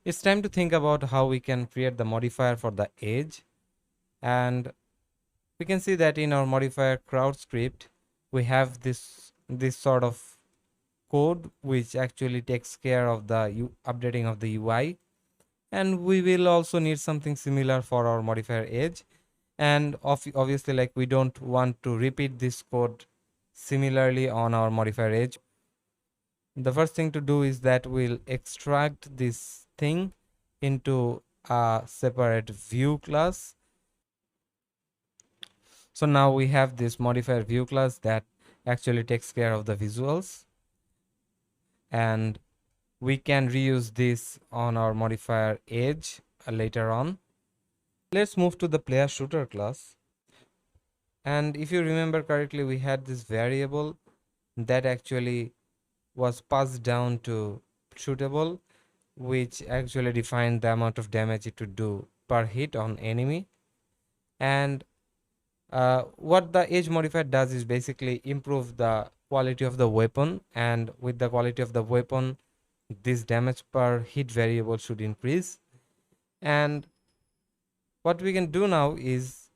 It's time to think about how we can create the modifier for the edge. And we can see that in our modifier crowd script, we have this sort of code which actually takes care of the updating of the UI. And we will also need something similar for our modifier edge. And obviously, like, we don't want to repeat this code similarly on our modifier edge. The first thing to do is that we'll extract this thing into a separate view class. So now we have this modifier view class that actually takes care of the visuals, and we can reuse this on our modifier edge later on. Let's move to the player shooter class. And if you remember correctly, we had this variable that actually was passed down to shootable, which actually defined the amount of damage it would do per hit on enemy. And what the edge modifier does is basically improve the quality of the weapon, and with the quality of the weapon, this damage per hit variable should increase. And what we can do now is,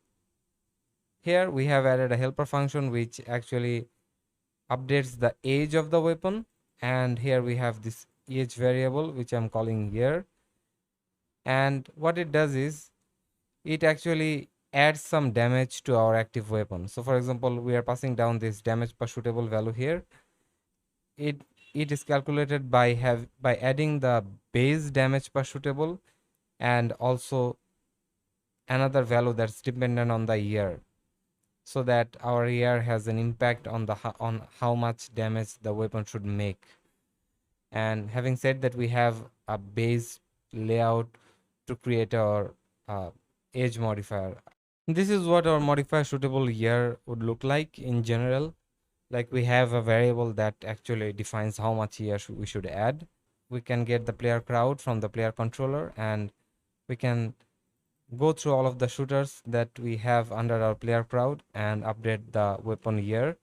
here we have added a helper function which actually updates the age of the weapon, and here we have this age variable which I'm calling here. And what it does is it actually adds some damage to our active weapon. So for example, we are passing down this damage per shootable value here. It is calculated by adding the base damage per shootable and also another value that's dependent on the year, so that our year has an impact on on how much damage the weapon should make. And having said that, we have a base layout to create our edge modifier. This is what our modifier shootable year would look like in general. Like, we have a variable that actually defines how much year we should add. We can get the player crowd from the player controller, and we can go through all of the shooters that we have under our player crowd and update the weapon year.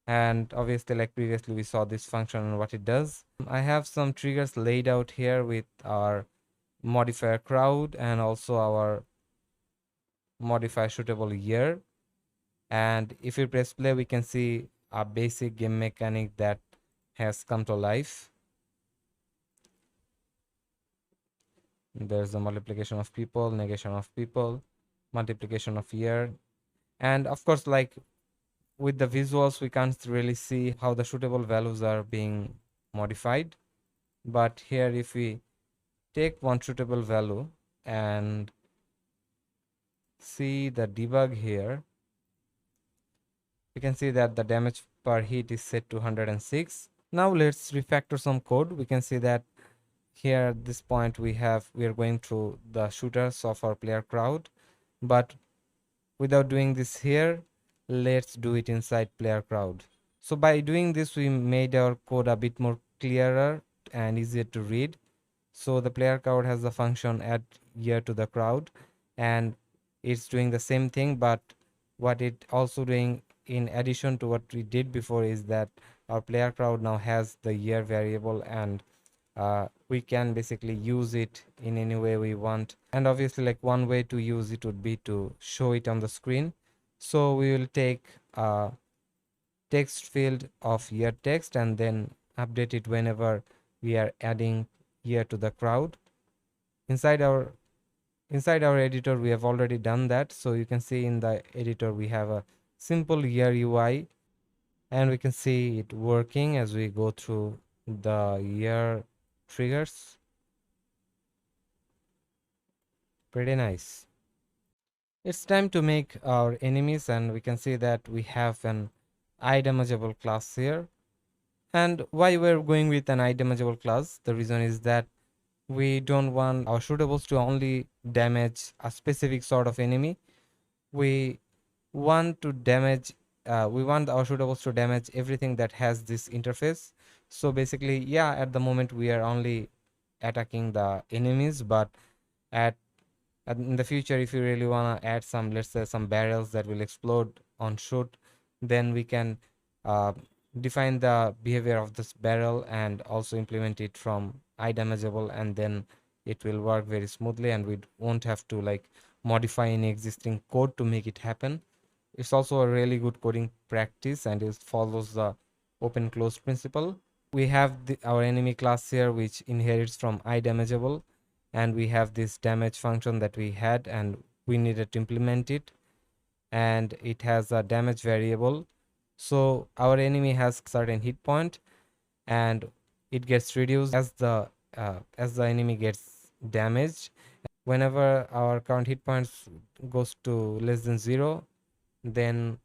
And obviously, like previously, we saw this function and what it does. I have some triggers laid out here with our modifier crowd and also our modifier shootable year. And if we press play, we can see a basic game mechanic that has come to life. There's the multiplication of people, negation of people, multiplication of year. And of course, like, with the visuals, we can't really see how the shootable values are being modified. But here, if we take one shootable value and see the debug here, we can see that the damage per hit is set to 106. Now let's refactor some code. We can see that here at this point we are going through the shooters of our player crowd, but without doing this here, let's do it inside player crowd. So by doing this, we made our code a bit more clearer and easier to read. So the player crowd has the function add year to the crowd, and it's doing the same thing, but what it also doing in addition to what we did before is that our player crowd now has the year variable, and we can basically use it in any way we want. And obviously, like, one way to use it would be to show it on the screen. So we will take a text field of year text and then update it whenever we are adding year to the crowd. Inside our editor, we have already done that. So you can see in the editor we have a simple year UI, and we can see it working as we go through the year triggers. Pretty nice. It's time to make our enemies, and we can see that we have an iDamageable class here. And why we're going with an iDamageable class, the reason is that we don't want our shootables to only damage a specific sort of enemy. We want to damage we want our shootables to damage everything that has this interface. So basically, yeah, at the moment we are only attacking the enemies, but at in the future, if you really want to add some, let's say, some barrels that will explode on shoot, then we can uh, define the behavior of this barrel and also implement it from iDamageable, and then it will work very smoothly, and we won't have to like modify any existing code to make it happen. It's also a really good coding practice, and it follows the open close principle. We have our enemy class here, which inherits from idamageable, and we have this damage function that we had and we needed to implement it, and it has a damage variable. So our enemy has certain hit point, and it gets reduced as the enemy gets damaged. Whenever our current hit points goes to less than 0, then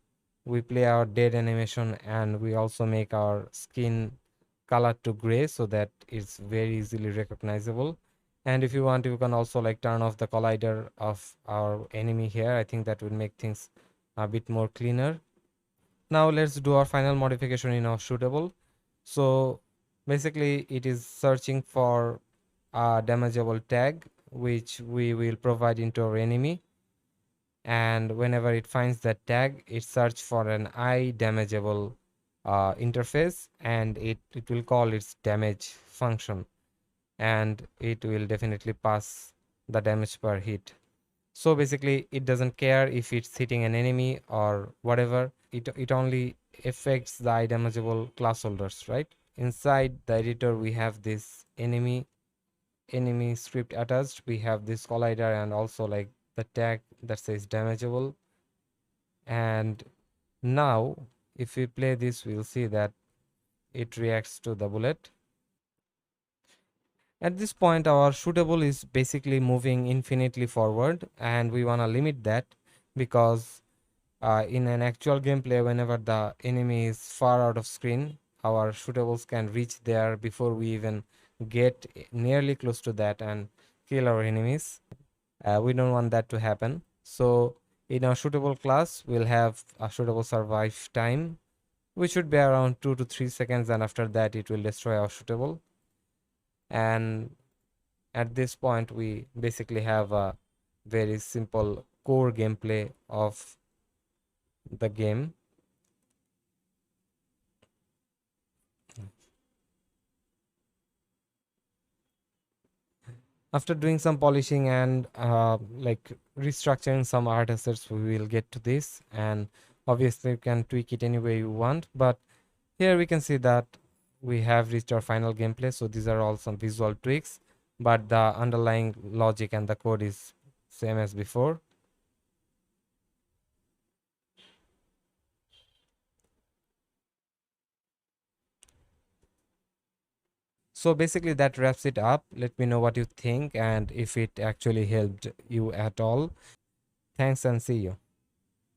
we play our dead animation, and we also make our skin color to gray so that it's very easily recognizable. And if you want, you can also like turn off the collider of our enemy here. I think that would make things a bit more cleaner. Now let's do our final modification in our shootable. So basically it is searching for a damageable tag which we will provide into our enemy, and whenever it finds that tag, it search for an eye damageable interface, and it will call its damage function, and it will definitely pass the damage per hit. So basically it doesn't care if it's hitting an enemy or whatever, it only affects the eye damageable class holders, right? Inside the editor we have this enemy script attached. We have this collider and also like the tag that says damageable. And now if we play this, we'll see that it reacts to the bullet. At this point our shootable is basically moving infinitely forward, and we want to limit that because in an actual gameplay, whenever the enemy is far out of screen, our shootables can reach there before we even get nearly close to that and kill our enemies. We don't want that to happen. So in our shootable class, we'll have a shootable survive time, which should be around 2 to 3 seconds, and after that it will destroy our shootable. And at this point we basically have a very simple core gameplay of the game. After doing some polishing and like restructuring some art assets, we will get to this, and obviously you can tweak it any way you want, but here we can see that we have reached our final gameplay. So these are all some visual tweaks, but the underlying logic and the code is same as before. So basically that wraps it up. Let me know what you think and if it actually helped you at all. Thanks and see you.